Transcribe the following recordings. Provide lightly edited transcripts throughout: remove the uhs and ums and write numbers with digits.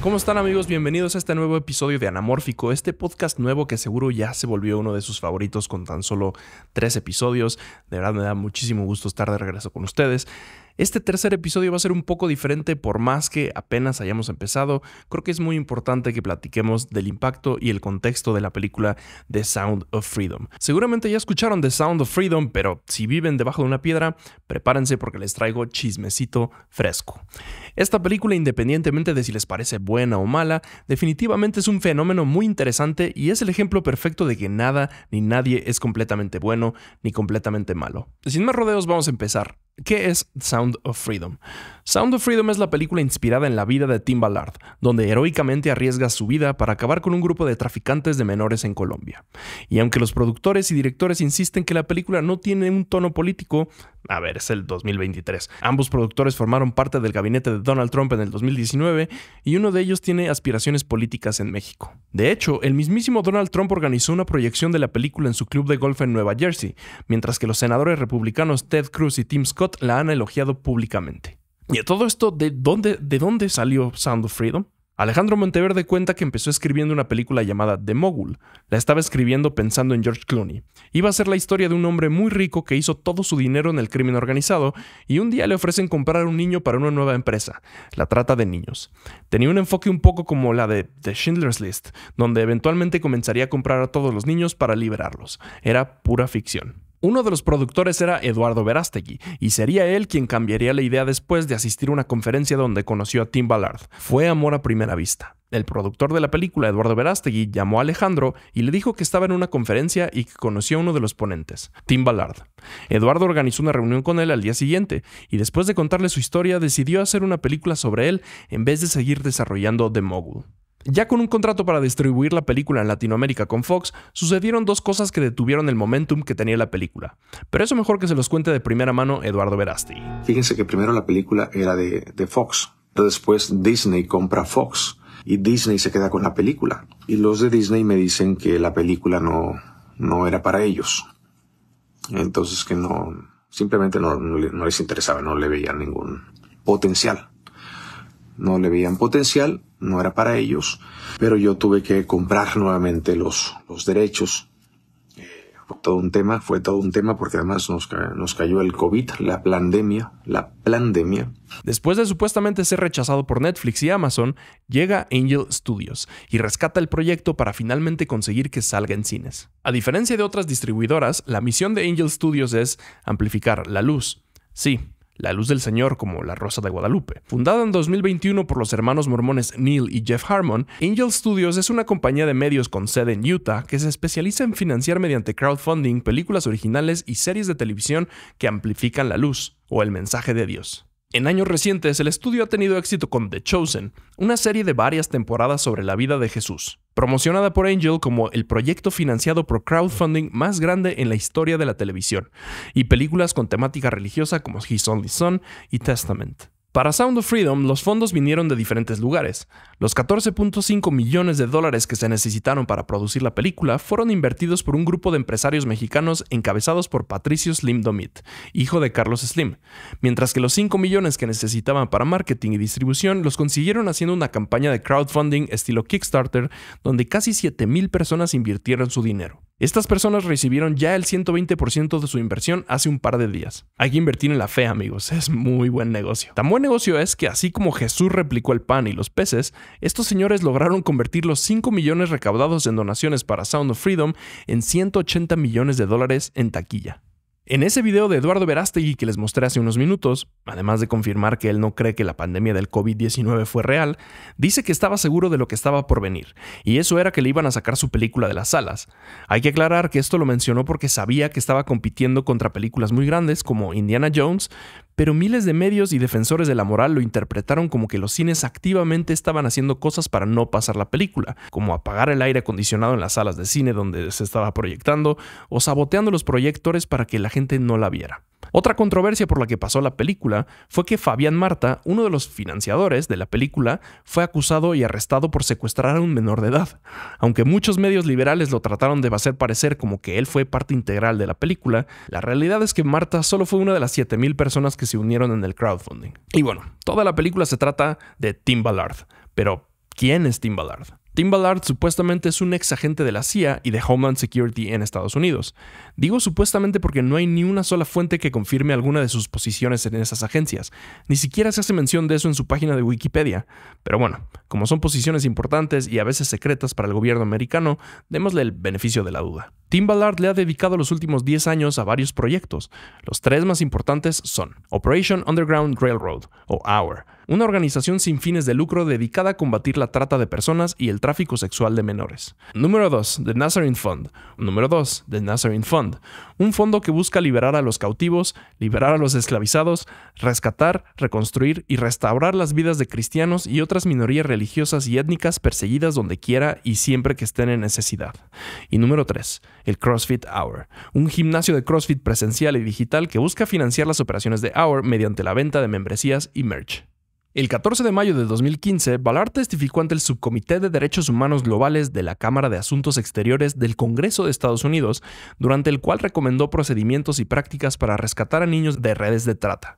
¿Cómo están, amigos? Bienvenidos a este nuevo episodio de Anamórfico, este podcast nuevo que seguro ya se volvió uno de sus favoritos con tan solo 3 episodios. De verdad me da muchísimo gusto estar de regreso con ustedes. Este tercer episodio va a ser un poco diferente por más que apenas hayamos empezado. Creo que es muy importante que platiquemos del impacto y el contexto de la película The Sound of Freedom. Seguramente ya escucharon The Sound of Freedom, pero si viven debajo de una piedra, prepárense porque les traigo chismecito fresco. Esta película, independientemente de si les parece buena o mala, definitivamente es un fenómeno muy interesante y es el ejemplo perfecto de que nada ni nadie es completamente bueno ni completamente malo. Sin más rodeos, vamos a empezar. ¿Qué es Sound of Freedom? Sound of Freedom es la película inspirada en la vida de Tim Ballard, donde heroicamente arriesga su vida para acabar con un grupo de traficantes de menores en Colombia. Y aunque los productores y directores insisten que la película no tiene un tono político, es el 2023. Ambos productores formaron parte del gabinete de Donald Trump en el 2019 y uno de ellos tiene aspiraciones políticas en México. De hecho, el mismísimo Donald Trump organizó una proyección de la película en su club de golf en Nueva Jersey, mientras que los senadores republicanos Ted Cruz y Tim Scott la han elogiado públicamente. ¿Y a todo esto de dónde salió Sound of Freedom? Alejandro Monteverde cuenta que empezó escribiendo una película llamada The Mogul. La estaba escribiendo pensando en George Clooney. Iba a ser la historia de un hombre muy rico que hizo todo su dinero en el crimen organizado y un día le ofrecen comprar un niño para una nueva empresa, la trata de niños. Tenía un enfoque un poco como la de The Schindler's List, donde eventualmente comenzaría a comprar a todos los niños para liberarlos. Era pura ficción. Uno de los productores era Eduardo Verástegui, y sería él quien cambiaría la idea después de asistir a una conferencia donde conoció a Tim Ballard. Fue amor a primera vista. El productor de la película, Eduardo Verástegui, llamó a Alejandro y le dijo que estaba en una conferencia y que conoció a uno de los ponentes, Tim Ballard. Eduardo organizó una reunión con él al día siguiente, y después de contarle su historia, decidió hacer una película sobre él en vez de seguir desarrollando The Mogul. Ya con un contrato para distribuir la película en Latinoamérica con Fox, sucedieron dos cosas que detuvieron el momentum que tenía la película. Pero eso mejor que se los cuente de primera mano Eduardo Verástegui. Fíjense que primero la película era de Fox. Después Disney compra Fox y Disney se queda con la película. Y los de Disney me dicen que la película no era para ellos. Entonces que simplemente no les interesaba, no le veían ningún potencial. No le veían potencial, no era para ellos, pero yo tuve que comprar nuevamente los derechos. Fue todo un tema porque además nos cayó el COVID, la pandemia. Después de supuestamente ser rechazado por Netflix y Amazon, llega Angel Studios y rescata el proyecto para finalmente conseguir que salga en cines. A diferencia de otras distribuidoras, la misión de Angel Studios es amplificar la luz. Sí, la luz del Señor, como La Rosa de Guadalupe. Fundada en 2021 por los hermanos mormones Neil y Jeff Harmon, Angel Studios es una compañía de medios con sede en Utah que se especializa en financiar mediante crowdfunding películas originales y series de televisión que amplifican la luz o el mensaje de Dios. En años recientes, el estudio ha tenido éxito con The Chosen, una serie de varias temporadas sobre la vida de Jesús, promocionada por Angel como el proyecto financiado por crowdfunding más grande en la historia de la televisión, y películas con temática religiosa como His Only Son y Testament. Para Sound of Freedom, los fondos vinieron de diferentes lugares. Los $14.5 millones que se necesitaron para producir la película fueron invertidos por un grupo de empresarios mexicanos encabezados por Patricio Slim Domit, hijo de Carlos Slim, mientras que los 5 millones que necesitaban para marketing y distribución los consiguieron haciendo una campaña de crowdfunding estilo Kickstarter, donde casi 7,000 personas invirtieron su dinero. Estas personas recibieron ya el 120% de su inversión hace un par de días. Hay que invertir en la fe, amigos, es muy buen negocio. Tan buen negocio es que así como Jesús replicó el pan y los peces, estos señores lograron convertir los 5 millones recaudados en donaciones para Sound of Freedom en $180 millones en taquilla. En ese video de Eduardo Verástegui que les mostré hace unos minutos, además de confirmar que él no cree que la pandemia del COVID-19 fue real, dice que estaba seguro de lo que estaba por venir, y eso era que le iban a sacar su película de las salas. Hay que aclarar que esto lo mencionó porque sabía que estaba compitiendo contra películas muy grandes como Indiana Jones, pero miles de medios y defensores de la moral lo interpretaron como que los cines activamente estaban haciendo cosas para no pasar la película, como apagar el aire acondicionado en las salas de cine donde se estaba proyectando o saboteando los proyectores para que la gente no la viera. Otra controversia por la que pasó la película fue que Fabián Marta, uno de los financiadores de la película, fue acusado y arrestado por secuestrar a un menor de edad. Aunque muchos medios liberales lo trataron de hacer parecer como que él fue parte integral de la película, la realidad es que Marta solo fue una de las 7,000 personas que se unieron en el crowdfunding. Y bueno, toda la película se trata de Tim Ballard, pero ¿Quién es Tim Ballard? Tim Ballard supuestamente es un ex agente de la CIA y de Homeland Security en Estados Unidos. Digo supuestamente porque no hay ni una sola fuente que confirme alguna de sus posiciones en esas agencias. Ni siquiera se hace mención de eso en su página de Wikipedia. Pero bueno, como son posiciones importantes y a veces secretas para el gobierno americano, démosle el beneficio de la duda. Tim Ballard le ha dedicado los últimos 10 años a varios proyectos. Los 3 más importantes son Operation Underground Railroad, o OUR, una organización sin fines de lucro dedicada a combatir la trata de personas y el tráfico sexual de menores. Número 2, The Nazarene Fund. Número 2, The Nazarene Fund, un fondo que busca liberar a los cautivos, liberar a los esclavizados, rescatar, reconstruir y restaurar las vidas de cristianos y otras minorías religiosas y étnicas perseguidas donde quiera y siempre que estén en necesidad. Y número 3, el CrossFit Hour, un gimnasio de CrossFit presencial y digital que busca financiar las operaciones de Hour mediante la venta de membresías y merch. El 14 de mayo de 2015, Ballard testificó ante el Subcomité de Derechos Humanos Globales de la Cámara de Asuntos Exteriores del Congreso de Estados Unidos, durante el cual recomendó procedimientos y prácticas para rescatar a niños de redes de trata.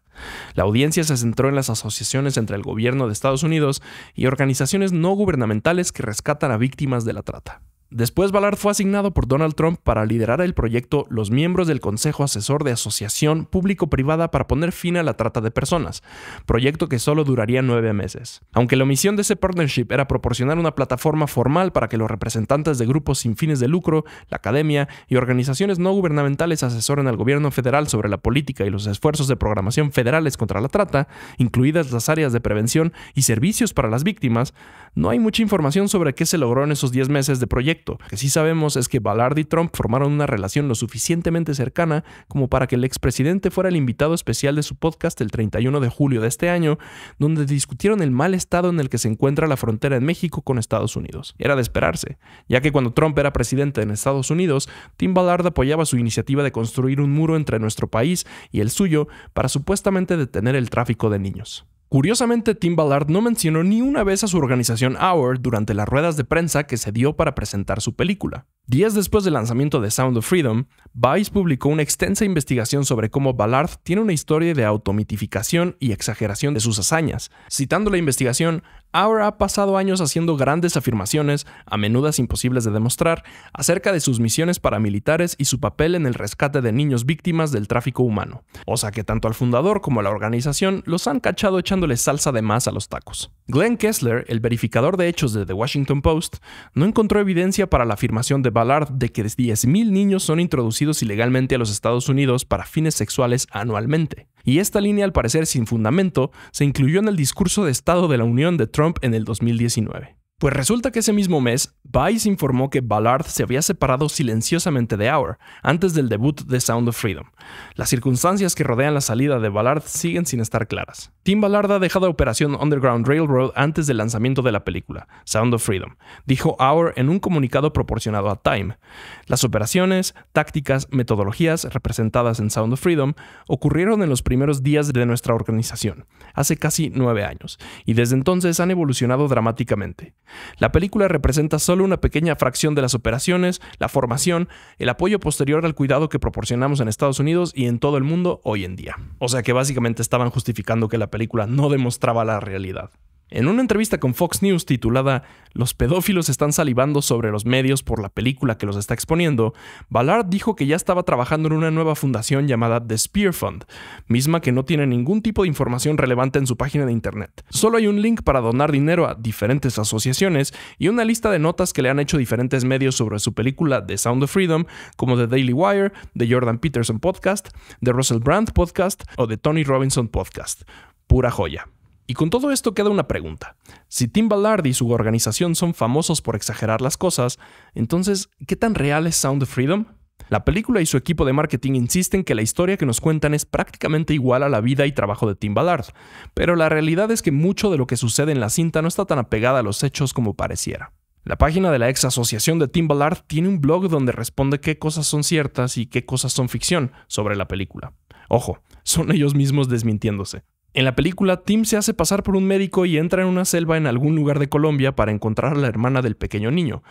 La audiencia se centró en las asociaciones entre el gobierno de Estados Unidos y organizaciones no gubernamentales que rescatan a víctimas de la trata. Después, Ballard fue asignado por Donald Trump para liderar el proyecto Los miembros del Consejo Asesor de Asociación Público-Privada para poner fin a la trata de personas, proyecto que solo duraría 9 meses. Aunque la misión de ese partnership era proporcionar una plataforma formal para que los representantes de grupos sin fines de lucro, la academia y organizaciones no gubernamentales asesoren al gobierno federal sobre la política y los esfuerzos de programación federales contra la trata, incluidas las áreas de prevención y servicios para las víctimas, no hay mucha información sobre qué se logró en esos 10 meses de proyecto. Lo que sí sabemos es que Ballard y Trump formaron una relación lo suficientemente cercana como para que el expresidente fuera el invitado especial de su podcast el 31 de julio de este año, donde discutieron el mal estado en el que se encuentra la frontera en México con Estados Unidos. Era de esperarse, ya que cuando Trump era presidente en Estados Unidos, Tim Ballard apoyaba su iniciativa de construir un muro entre nuestro país y el suyo para supuestamente detener el tráfico de niños. Curiosamente, Tim Ballard no mencionó ni una vez a su organización Hour durante las ruedas de prensa que se dio para presentar su película. Días después del lanzamiento de Sound of Freedom, Vice publicó una extensa investigación sobre cómo Ballard tiene una historia de automitificación y exageración de sus hazañas. Citando la investigación, Hour ha pasado años haciendo grandes afirmaciones, a menudo imposibles de demostrar, acerca de sus misiones paramilitares y su papel en el rescate de niños víctimas del tráfico humano. O sea que tanto al fundador como a la organización los han cachado echándole salsa de más a los tacos. Glenn Kessler, el verificador de hechos de The Washington Post, no encontró evidencia para la afirmación de Ballard de que 10,000 niños son introducidos ilegalmente a los Estados Unidos para fines sexuales anualmente. Y esta línea, al parecer sin fundamento, se incluyó en el discurso de Estado de la Unión de Trump en el 2019. Pues resulta que ese mismo mes, Vice informó que Ballard se había separado silenciosamente de Hour antes del debut de Sound of Freedom. Las circunstancias que rodean la salida de Ballard siguen sin estar claras. Tim Ballard ha dejado Operación Underground Railroad antes del lanzamiento de la película, Sound of Freedom, dijo Hour en un comunicado proporcionado a Time. Las operaciones, tácticas, metodologías representadas en Sound of Freedom ocurrieron en los primeros días de nuestra organización, hace casi 9 años, y desde entonces han evolucionado dramáticamente. La película representa solo una pequeña fracción de las operaciones, la formación, el apoyo posterior al cuidado que proporcionamos en Estados Unidos y en todo el mundo hoy en día. O sea que básicamente estaban justificando que la película no demostraba la realidad. En una entrevista con Fox News titulada "Los pedófilos están salivando sobre los medios por la película que los está exponiendo", Ballard dijo que ya estaba trabajando en una nueva fundación llamada The Spear Fund, misma que no tiene ningún tipo de información relevante en su página de internet. Solo hay un link para donar dinero a diferentes asociaciones y una lista de notas que le han hecho diferentes medios sobre su película The Sound of Freedom, como The Daily Wire, The Jordan Peterson Podcast, The Russell Brand Podcast o The Tony Robinson Podcast. Pura joya. Y con todo esto queda una pregunta. Si Tim Ballard y su organización son famosos por exagerar las cosas, entonces, ¿qué tan real es Sound of Freedom? La película y su equipo de marketing insisten que la historia que nos cuentan es prácticamente igual a la vida y trabajo de Tim Ballard, pero la realidad es que mucho de lo que sucede en la cinta no está tan apegada a los hechos como pareciera. La página de la ex asociación de Tim Ballard tiene un blog donde responde qué cosas son ciertas y qué cosas son ficción sobre la película. Ojo, son ellos mismos desmintiéndose. En la película, Tim se hace pasar por un médico y entra en una selva en algún lugar de Colombia para encontrar a la hermana del pequeño niño.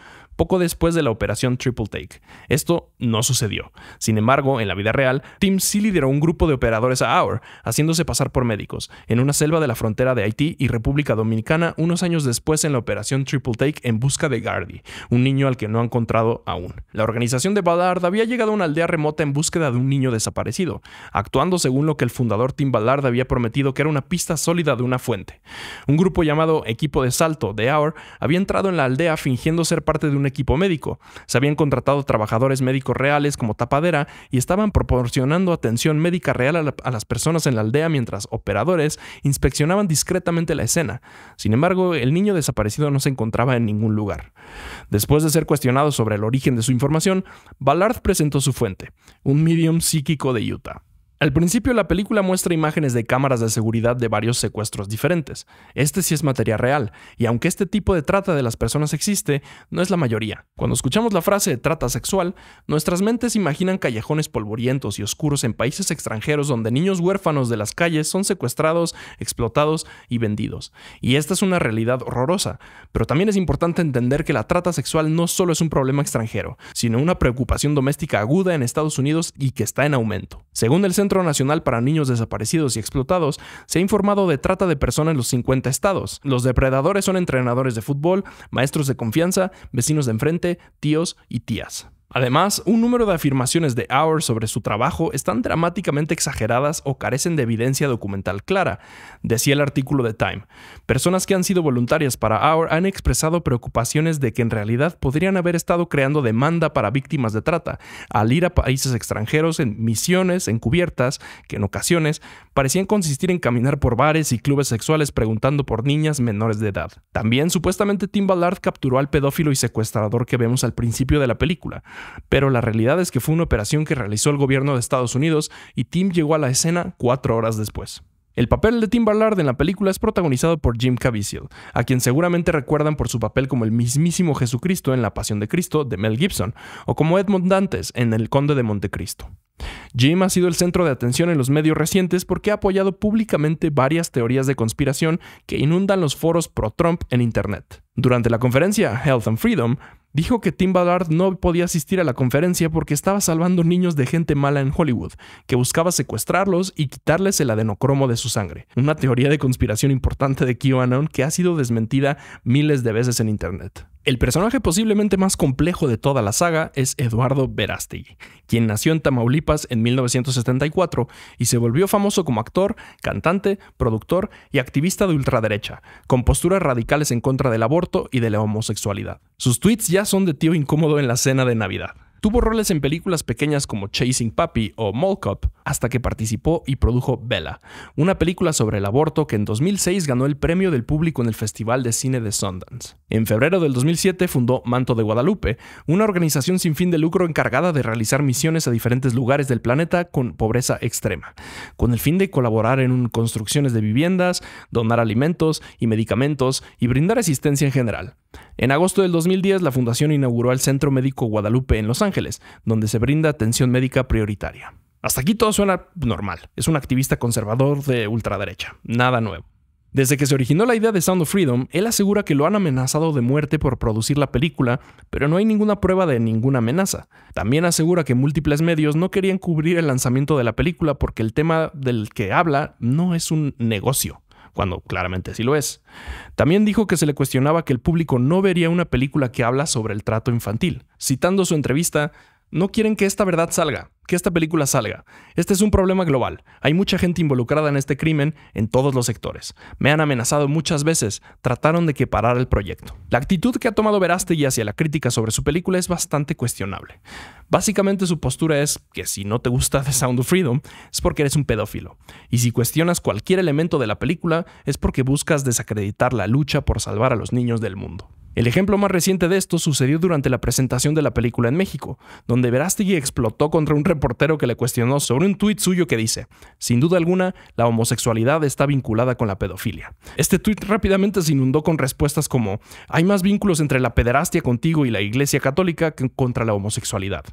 poco después de la operación Triple Take. Esto no sucedió. Sin embargo, en la vida real, Tim sí lideró un grupo de operadores a Our, haciéndose pasar por médicos, en una selva de la frontera de Haití y República Dominicana unos años después en la operación Triple Take en busca de Gardy, un niño al que no ha encontrado aún. La organización de Ballard había llegado a una aldea remota en búsqueda de un niño desaparecido, actuando según lo que el fundador Tim Ballard había prometido que era una pista sólida de una fuente. Un grupo llamado Equipo de Salto de Our había entrado en la aldea fingiendo ser parte de un equipo médico. Se habían contratado trabajadores médicos reales como tapadera y estaban proporcionando atención médica real a las personas en la aldea mientras operadores inspeccionaban discretamente la escena. Sin embargo, el niño desaparecido no se encontraba en ningún lugar. Después de ser cuestionado sobre el origen de su información, Ballard presentó su fuente, un medium psíquico de Utah. Al principio la película muestra imágenes de cámaras de seguridad de varios secuestros diferentes. Este sí es material real, y aunque este tipo de trata de las personas existe, no es la mayoría. Cuando escuchamos la frase de trata sexual, nuestras mentes imaginan callejones polvorientos y oscuros en países extranjeros donde niños huérfanos de las calles son secuestrados, explotados y vendidos. Y esta es una realidad horrorosa, pero también es importante entender que la trata sexual no solo es un problema extranjero, sino una preocupación doméstica aguda en Estados Unidos y que está en aumento. Según el Centro Nacional para Niños Desaparecidos y Explotados, se ha informado de trata de personas en los 50 estados. Los depredadores son entrenadores de fútbol, maestros de confianza, vecinos de enfrente, tíos y tías. Además, un número de afirmaciones de Our sobre su trabajo están dramáticamente exageradas o carecen de evidencia documental clara, decía el artículo de Time. Personas que han sido voluntarias para Our han expresado preocupaciones de que en realidad podrían haber estado creando demanda para víctimas de trata, al ir a países extranjeros en misiones encubiertas que en ocasiones parecían consistir en caminar por bares y clubes sexuales preguntando por niñas menores de edad. También, supuestamente, Tim Ballard capturó al pedófilo y secuestrador que vemos al principio de la película. Pero la realidad es que fue una operación que realizó el gobierno de Estados Unidos y Tim llegó a la escena 4 horas después. El papel de Tim Ballard en la película es protagonizado por Jim Caviezel, a quien seguramente recuerdan por su papel como el mismísimo Jesucristo en La Pasión de Cristo de Mel Gibson, o como Edmond Dantes en El Conde de Montecristo. Jim ha sido el centro de atención en los medios recientes porque ha apoyado públicamente varias teorías de conspiración que inundan los foros pro-Trump en Internet. Durante la conferencia Health and Freedom, dijo que Tim Ballard no podía asistir a la conferencia porque estaba salvando niños de gente mala en Hollywood, que buscaba secuestrarlos y quitarles el adenocromo de su sangre. Una teoría de conspiración importante de QAnon que ha sido desmentida miles de veces en Internet. El personaje posiblemente más complejo de toda la saga es Eduardo Verástegui, quien nació en Tamaulipas en 1974 y se volvió famoso como actor, cantante, productor y activista de ultraderecha, con posturas radicales en contra del aborto y de la homosexualidad. Sus tweets ya son de tío incómodo en la cena de Navidad. Tuvo roles en películas pequeñas como Chasing Papi o Mall Cop, hasta que participó y produjo Bella, una película sobre el aborto que en 2006 ganó el premio del público en el Festival de Cine de Sundance. En febrero del 2007 fundó Manto de Guadalupe, una organización sin fin de lucro encargada de realizar misiones a diferentes lugares del planeta con pobreza extrema, con el fin de colaborar en construcciones de viviendas, donar alimentos y medicamentos y brindar asistencia en general. En agosto del 2010, la fundación inauguró el Centro Médico Guadalupe en Los Ángeles, donde se brinda atención médica prioritaria. Hasta aquí todo suena normal. Es un activista conservador de ultraderecha. Nada nuevo. Desde que se originó la idea de Sound of Freedom, él asegura que lo han amenazado de muerte por producir la película, pero no hay ninguna prueba de ninguna amenaza. También asegura que múltiples medios no querían cubrir el lanzamiento de la película porque el tema del que habla no es un negocio, cuando claramente sí lo es. También dijo que se le cuestionaba que el público no vería una película que habla sobre el trato infantil. Citando su entrevista, no quieren que esta verdad salga, que esta película salga. Este es un problema global. Hay mucha gente involucrada en este crimen en todos los sectores. Me han amenazado muchas veces. Trataron de que parara el proyecto. La actitud que ha tomado Verástegui hacia la crítica sobre su película es bastante cuestionable. Básicamente su postura es que si no te gusta The Sound of Freedom es porque eres un pedófilo. Y si cuestionas cualquier elemento de la película es porque buscas desacreditar la lucha por salvar a los niños del mundo. El ejemplo más reciente de esto sucedió durante la presentación de la película en México, donde Verástegui explotó contra un reportero que le cuestionó sobre un tuit suyo que dice: sin duda alguna, la homosexualidad está vinculada con la pedofilia. Este tuit rápidamente se inundó con respuestas como: hay más vínculos entre la pederastia contigo y la Iglesia Católica que contra la homosexualidad.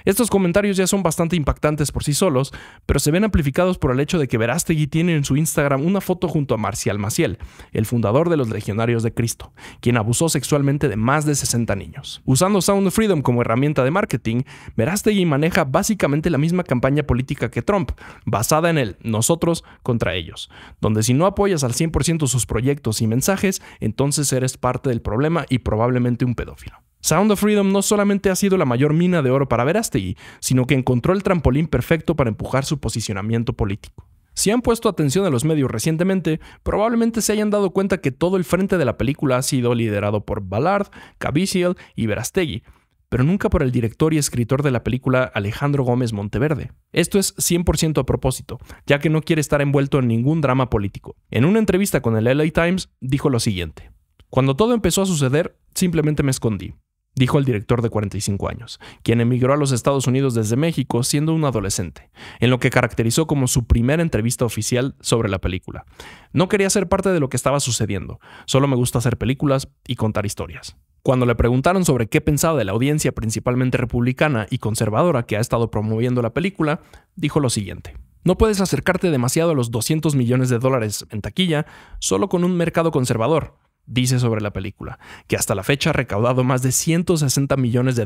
Estos comentarios ya son bastante impactantes por sí solos, pero se ven amplificados por el hecho de que Verástegui tiene en su Instagram una foto junto a Marcial Maciel, el fundador de los Legionarios de Cristo, quien abusó sexualmente sexualmente de más de 60 niños. Usando Sound of Freedom como herramienta de marketing, Verástegui maneja básicamente la misma campaña política que Trump, basada en el nosotros contra ellos, donde si no apoyas al 100% sus proyectos y mensajes, entonces eres parte del problema y probablemente un pedófilo. Sound of Freedom no solamente ha sido la mayor mina de oro para Verástegui, sino que encontró el trampolín perfecto para empujar su posicionamiento político. Si han puesto atención a los medios recientemente, probablemente se hayan dado cuenta que todo el frente de la película ha sido liderado por Ballard, Caviezel y Verástegui, pero nunca por el director y escritor de la película Alejandro Gómez Monteverde. Esto es 100% a propósito, ya que no quiere estar envuelto en ningún drama político. En una entrevista con el LA Times, dijo lo siguiente: "Cuando todo empezó a suceder, simplemente me escondí", dijo el director de 45 años, quien emigró a los Estados Unidos desde México siendo un adolescente, en lo que caracterizó como su primera entrevista oficial sobre la película. "No quería ser parte de lo que estaba sucediendo, solo me gusta hacer películas y contar historias". Cuando le preguntaron sobre qué pensaba de la audiencia principalmente republicana y conservadora que ha estado promoviendo la película, dijo lo siguiente: "No puedes acercarte demasiado a los $200 millones en taquilla solo con un mercado conservador", dice sobre la película, que hasta la fecha ha recaudado más de $160 millones.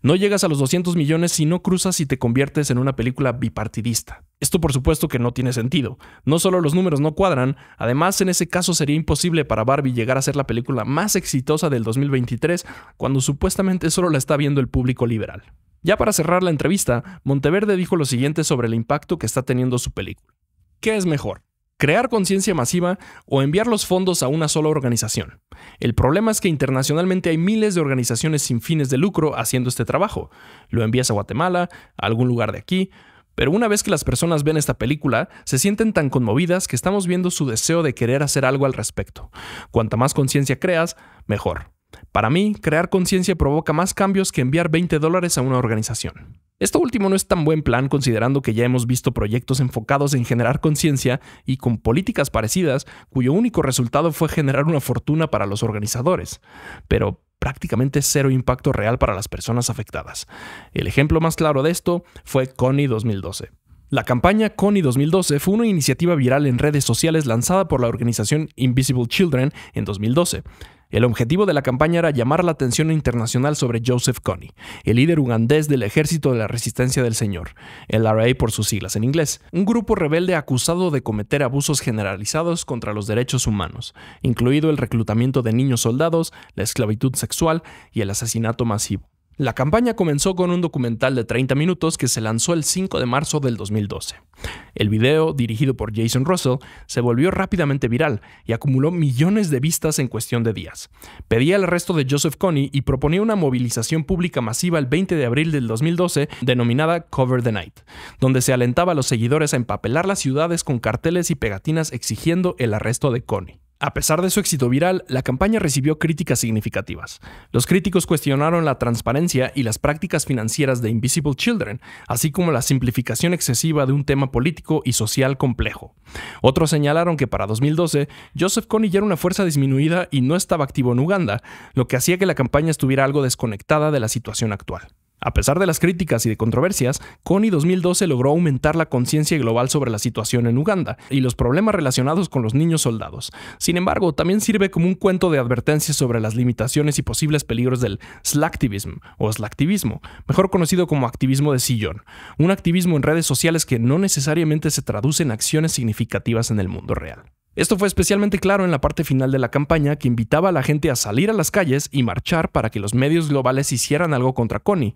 "No llegas a los 200 millones si no cruzas y te conviertes en una película bipartidista". Esto por supuesto que no tiene sentido. No solo los números no cuadran, además en ese caso sería imposible para Barbie llegar a ser la película más exitosa del 2023 cuando supuestamente solo la está viendo el público liberal. Ya para cerrar la entrevista, Monteverde dijo lo siguiente sobre el impacto que está teniendo su película. ¿Qué es mejor? ¿Crear conciencia masiva o enviar los fondos a una sola organización? El problema es que internacionalmente hay miles de organizaciones sin fines de lucro haciendo este trabajo. Lo envías a Guatemala, a algún lugar de aquí, pero una vez que las personas ven esta película, se sienten tan conmovidas que estamos viendo su deseo de querer hacer algo al respecto. Cuanta más conciencia creas, mejor. Para mí, crear conciencia provoca más cambios que enviar $20 a una organización. Esto último no es tan buen plan considerando que ya hemos visto proyectos enfocados en generar conciencia y con políticas parecidas cuyo único resultado fue generar una fortuna para los organizadores, pero prácticamente cero impacto real para las personas afectadas. El ejemplo más claro de esto fue Kony 2012. La campaña Kony 2012 fue una iniciativa viral en redes sociales lanzada por la organización Invisible Children en 2012. El objetivo de la campaña era llamar la atención internacional sobre Joseph Kony, el líder ugandés del Ejército de la Resistencia del Señor, LRA por sus siglas en inglés, un grupo rebelde acusado de cometer abusos generalizados contra los derechos humanos, incluido el reclutamiento de niños soldados, la esclavitud sexual y el asesinato masivo. La campaña comenzó con un documental de 30 minutos que se lanzó el 5 de marzo del 2012. El video, dirigido por Jason Russell, se volvió rápidamente viral y acumuló millones de vistas en cuestión de días. Pedía el arresto de Joseph Kony y proponía una movilización pública masiva el 20 de abril del 2012 denominada Cover the Night, donde se alentaba a los seguidores a empapelar las ciudades con carteles y pegatinas exigiendo el arresto de Kony. A pesar de su éxito viral, la campaña recibió críticas significativas. Los críticos cuestionaron la transparencia y las prácticas financieras de Invisible Children, así como la simplificación excesiva de un tema político y social complejo. Otros señalaron que para 2012, Joseph Kony ya era una fuerza disminuida y no estaba activo en Uganda, lo que hacía que la campaña estuviera algo desconectada de la situación actual. A pesar de las críticas y de controversias, Kony 2012 logró aumentar la conciencia global sobre la situación en Uganda y los problemas relacionados con los niños soldados. Sin embargo, también sirve como un cuento de advertencias sobre las limitaciones y posibles peligros del slacktivism o slacktivismo, mejor conocido como activismo de sillón, un activismo en redes sociales que no necesariamente se traduce en acciones significativas en el mundo real. Esto fue especialmente claro en la parte final de la campaña, que invitaba a la gente a salir a las calles y marchar para que los medios globales hicieran algo contra Kony,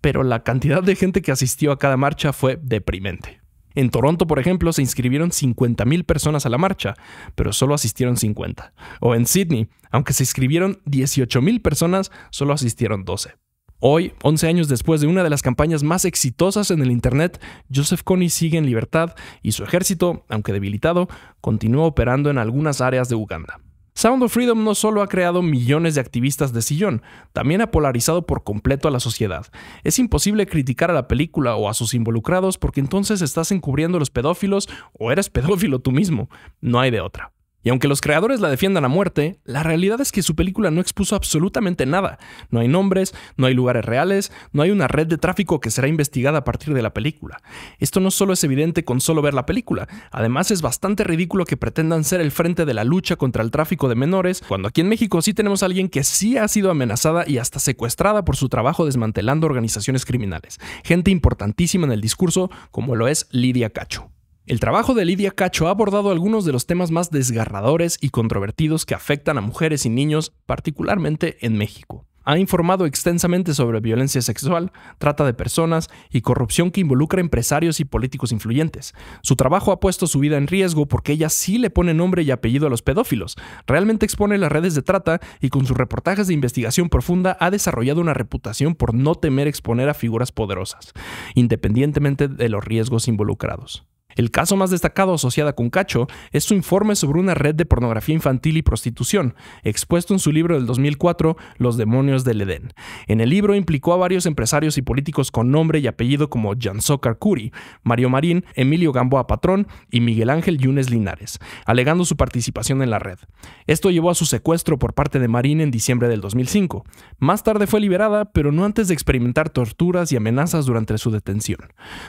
pero la cantidad de gente que asistió a cada marcha fue deprimente. En Toronto, por ejemplo, se inscribieron 50,000 personas a la marcha, pero solo asistieron 50. O en Sydney, aunque se inscribieron 18,000 personas, solo asistieron 12. Hoy, 11 años después de una de las campañas más exitosas en el Internet, Joseph Kony sigue en libertad y su ejército, aunque debilitado, continúa operando en algunas áreas de Uganda. Sound of Freedom no solo ha creado millones de activistas de sillón, también ha polarizado por completo a la sociedad. Es imposible criticar a la película o a sus involucrados porque entonces estás encubriendo a los pedófilos o eres pedófilo tú mismo. No hay de otra. Y aunque los creadores la defiendan a muerte, la realidad es que su película no expuso absolutamente nada. No hay nombres, no hay lugares reales, no hay una red de tráfico que será investigada a partir de la película. Esto no solo es evidente con solo ver la película, además es bastante ridículo que pretendan ser el frente de la lucha contra el tráfico de menores, cuando aquí en México sí tenemos a alguien que sí ha sido amenazada y hasta secuestrada por su trabajo desmantelando organizaciones criminales. Gente importantísima en el discurso, como lo es Lidia Cacho. El trabajo de Lidia Cacho ha abordado algunos de los temas más desgarradores y controvertidos que afectan a mujeres y niños, particularmente en México. Ha informado extensamente sobre violencia sexual, trata de personas y corrupción que involucra empresarios y políticos influyentes. Su trabajo ha puesto su vida en riesgo porque ella sí le pone nombre y apellido a los pedófilos. Realmente expone las redes de trata y con sus reportajes de investigación profunda ha desarrollado una reputación por no temer exponer a figuras poderosas, independientemente de los riesgos involucrados. El caso más destacado asociado con Cacho es su informe sobre una red de pornografía infantil y prostitución, expuesto en su libro del 2004, Los demonios del Edén. En el libro implicó a varios empresarios y políticos con nombre y apellido como Jean-Soccar Curi, Mario Marín, Emilio Gamboa Patrón y Miguel Ángel Yunes Linares, alegando su participación en la red. Esto llevó a su secuestro por parte de Marín en diciembre del 2005. Más tarde fue liberada, pero no antes de experimentar torturas y amenazas durante su detención.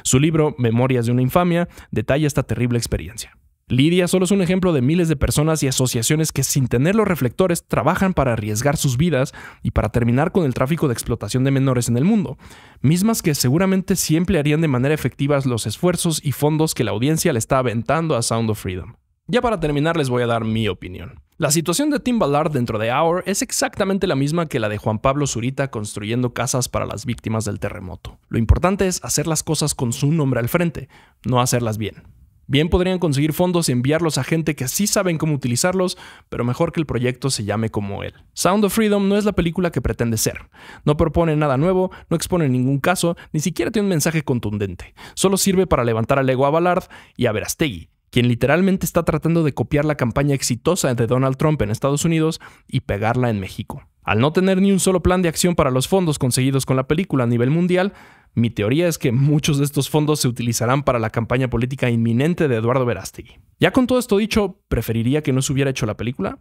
Su libro, Memorias de una infamia, detalla esta terrible experiencia. Lidia solo es un ejemplo de miles de personas y asociaciones que sin tener los reflectores trabajan para arriesgar sus vidas y para terminar con el tráfico de explotación de menores en el mundo, mismas que seguramente sí emplearían de manera efectiva los esfuerzos y fondos que la audiencia le está aventando a Sound of Freedom. Ya para terminar les voy a dar mi opinión. La situación de Tim Ballard dentro de Our es exactamente la misma que la de Juan Pablo Zurita construyendo casas para las víctimas del terremoto. Lo importante es hacer las cosas con su nombre al frente, no hacerlas bien. Bien podrían conseguir fondos y enviarlos a gente que sí saben cómo utilizarlos, pero mejor que el proyecto se llame como él. Sound of Freedom no es la película que pretende ser. No propone nada nuevo, no expone ningún caso, ni siquiera tiene un mensaje contundente. Solo sirve para levantar al ego a Ballard y a Verástegui, quien literalmente está tratando de copiar la campaña exitosa de Donald Trump en Estados Unidos y pegarla en México. Al no tener ni un solo plan de acción para los fondos conseguidos con la película a nivel mundial, mi teoría es que muchos de estos fondos se utilizarán para la campaña política inminente de Eduardo Verástegui. Ya con todo esto dicho, ¿preferiría que no se hubiera hecho la película?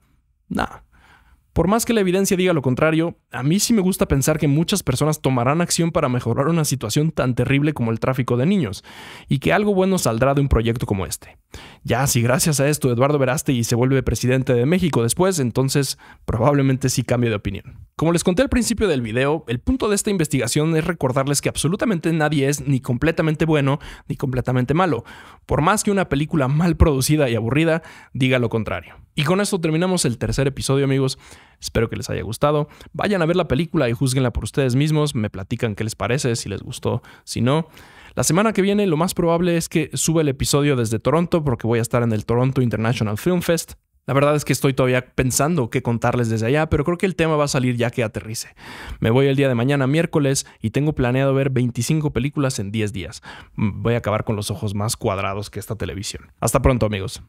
Nah. Por más que la evidencia diga lo contrario, a mí sí me gusta pensar que muchas personas tomarán acción para mejorar una situación tan terrible como el tráfico de niños, y que algo bueno saldrá de un proyecto como este. Ya, si gracias a esto Eduardo Verástegui se vuelve presidente de México después, entonces probablemente sí cambie de opinión. Como les conté al principio del video, el punto de esta investigación es recordarles que absolutamente nadie es ni completamente bueno ni completamente malo, por más que una película mal producida y aburrida diga lo contrario. Y con esto terminamos el tercer episodio, amigos. Espero que les haya gustado. Vayan a ver la película y júzguenla por ustedes mismos. Me platican qué les parece, si les gustó, si no. La semana que viene lo más probable es que suba el episodio desde Toronto porque voy a estar en el Toronto International Film Fest. La verdad es que estoy todavía pensando qué contarles desde allá, pero creo que el tema va a salir ya que aterrice. Me voy el día de mañana, miércoles, y tengo planeado ver 25 películas en 10 días. Voy a acabar con los ojos más cuadrados que esta televisión. Hasta pronto, amigos.